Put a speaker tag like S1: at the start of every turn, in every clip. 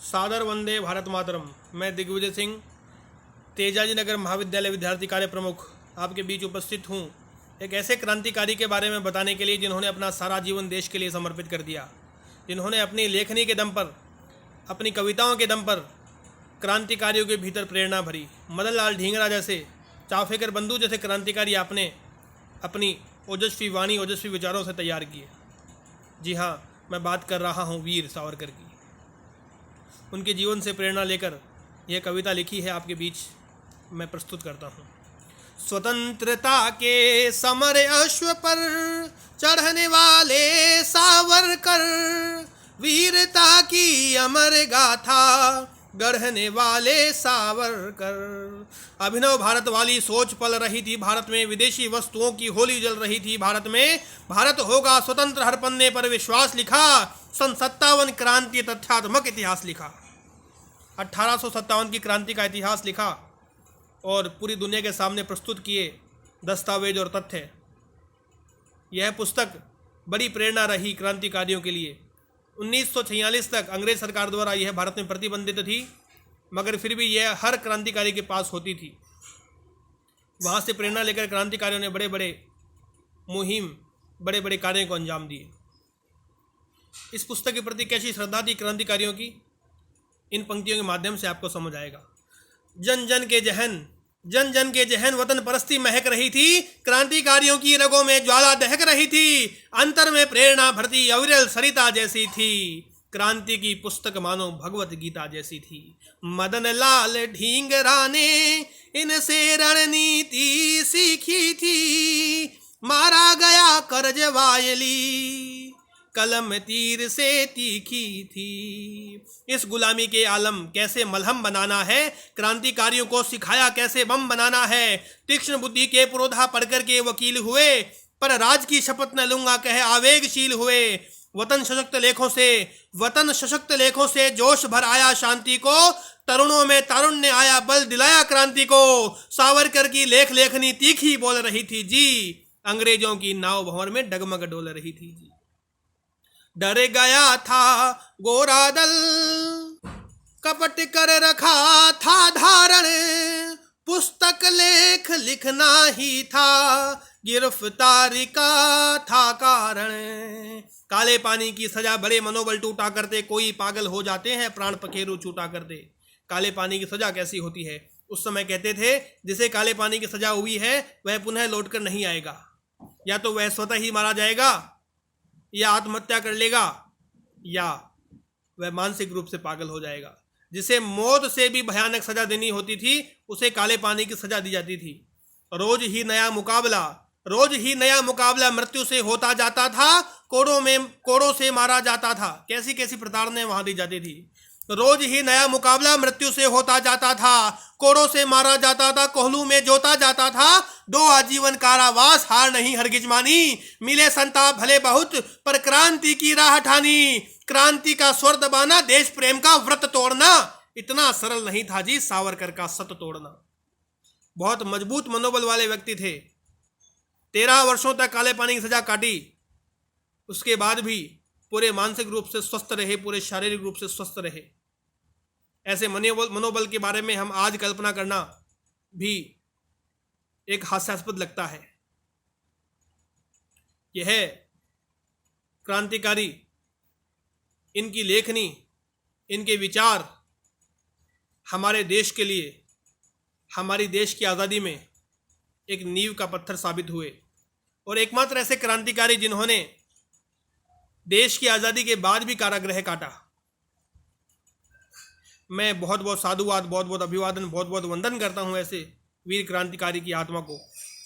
S1: सादर वंदे भारत मातरम। मैं दिग्विजय सिंह, तेजाजी नगर महाविद्यालय विद्यार्थी कार्य प्रमुख, आपके बीच उपस्थित हूँ एक ऐसे क्रांतिकारी के बारे में बताने के लिए जिन्होंने अपना सारा जीवन देश के लिए समर्पित कर दिया, जिन्होंने अपनी लेखनी के दम पर, अपनी कविताओं के दम पर क्रांतिकारियों के भीतर प्रेरणा भरी। मदन लाल ढींगरा जैसे, चाफेकर बंधु जैसे क्रांतिकारी आपने अपनी ओजस्वी वाणी, ओजस्वी विचारों से तैयार किए। जी हाँ, मैं बात कर रहा हूँ वीर सावरकर की। उनके जीवन से प्रेरणा लेकर यह कविता लिखी है, आपके बीच मैं प्रस्तुत करता हूँ। स्वतंत्रता के समर अश्व पर चढ़ने वाले सावरकर, वीरता की अमर गाथा गढ़ने वाले सावरकर। अभिनव भारत वाली सोच पल रही थी भारत में, विदेशी वस्तुओं की होली जल रही थी भारत में। भारत होगा स्वतंत्र हर पन्ने पर विश्वास लिखा, सन 57 क्रांति तथ्यात्मक इतिहास लिखा। 1857 की क्रांति का इतिहास लिखा और पूरी दुनिया के सामने प्रस्तुत किए दस्तावेज और तथ्य। यह पुस्तक बड़ी प्रेरणा रही क्रांतिकारियों के लिए। 1946 तक अंग्रेज सरकार द्वारा यह भारत में प्रतिबंधित थी, मगर फिर भी यह हर क्रांतिकारी के पास होती थी। वहाँ से प्रेरणा लेकर क्रांतिकारियों ने बड़े बड़े मुहिम, बड़े बड़े कार्यों को अंजाम दिए। इस पुस्तक के प्रति कैसी श्रद्धा थी क्रांतिकारियों की, इन पंक्तियों के माध्यम से आपको समझ आएगा। जन जन के जहन वतन परस्ती महक रही थी, क्रांतिकारियों की रगों में ज्वाला दहक रही थी, अंतर में प्रेरणा भरती अविरल सरिता जैसी थी, क्रांति की पुस्तक मानो भगवत गीता जैसी थी। मदन लाल ढींगरा ने इनसे रणनीति सीखी थी, मारा गया करजवायली, कलम तीर से तीखी थी। इस गुलामी के आलम कैसे मलहम बनाना है, क्रांतिकारियों को सिखाया कैसे बम बनाना है। तीक्ष्ण बुद्धि के पुरोधा पढ़कर के वकील हुए, पर राज की शपथ न लूंगा कह आवेगशील हुए। वतन सशक्त लेखों से जोश भर आया शांति को, तरुणों में तारुण्य आया बल दिलाया क्रांति को। सावरकर की लेखनी तीखी बोल रही थी जी, अंग्रेजों की नाव भंवर में डगमग डोल रही थी जी। डर गया था गोरा दल, कपट कर रखा था धारण, पुस्तक लेख लिखना ही था, गिरफ्तारी का था कारण। काले पानी की सजा बड़े मनोबल टूटा करते, कोई पागल हो जाते हैं प्राण पखेरु छूटा करते। काले पानी की सजा कैसी होती है? उस समय कहते थे जिसे काले पानी की सजा हुई है वह पुनः लौटकर नहीं आएगा, या तो वह स्वतः ही मारा जाएगा, या आत्महत्या कर लेगा, या वह मानसिक रूप से पागल हो जाएगा। जिसे मौत से भी भयानक सजा देनी होती थी उसे काले पानी की सजा दी जाती थी। रोज ही नया मुकाबला मृत्यु से होता जाता था, कोड़ों से मारा जाता था। कैसी कैसी प्रताड़नाएं वहां दी जाती थी। रोज ही नया मुकाबला मृत्यु से होता जाता था, कोड़ों से मारा जाता था, कोहलू में जोता जाता था। 2 आजीवन कारावास हार नहीं हरगिज मानी, मिले संताप भले बहुत पर क्रांति की राह ठानी। क्रांति का स्वर दबाना, देश प्रेम का व्रत तोड़ना, इतना सरल नहीं था जी सावरकर का सत तोड़ना। बहुत मजबूत मनोबल वाले व्यक्ति थे। 13 वर्षों तक काले पानी की सजा काटी, उसके बाद भी पूरे मानसिक रूप से स्वस्थ रहे, पूरे शारीरिक रूप से स्वस्थ रहे। ऐसे मनोबल के बारे में हम आज कल्पना करना भी एक हास्यास्पद लगता है। यह क्रांतिकारी, इनकी लेखनी, इनके विचार हमारे देश के लिए, हमारी देश की आज़ादी में एक नींव का पत्थर साबित हुए, और एकमात्र ऐसे क्रांतिकारी जिन्होंने देश की आज़ादी के बाद भी कारागृह काटा। मैं बहुत बहुत साधुवाद, बहुत बहुत अभिवादन, बहुत बहुत वंदन करता हूँ ऐसे वीर क्रांतिकारी की आत्मा को।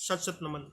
S1: शत शत नमन।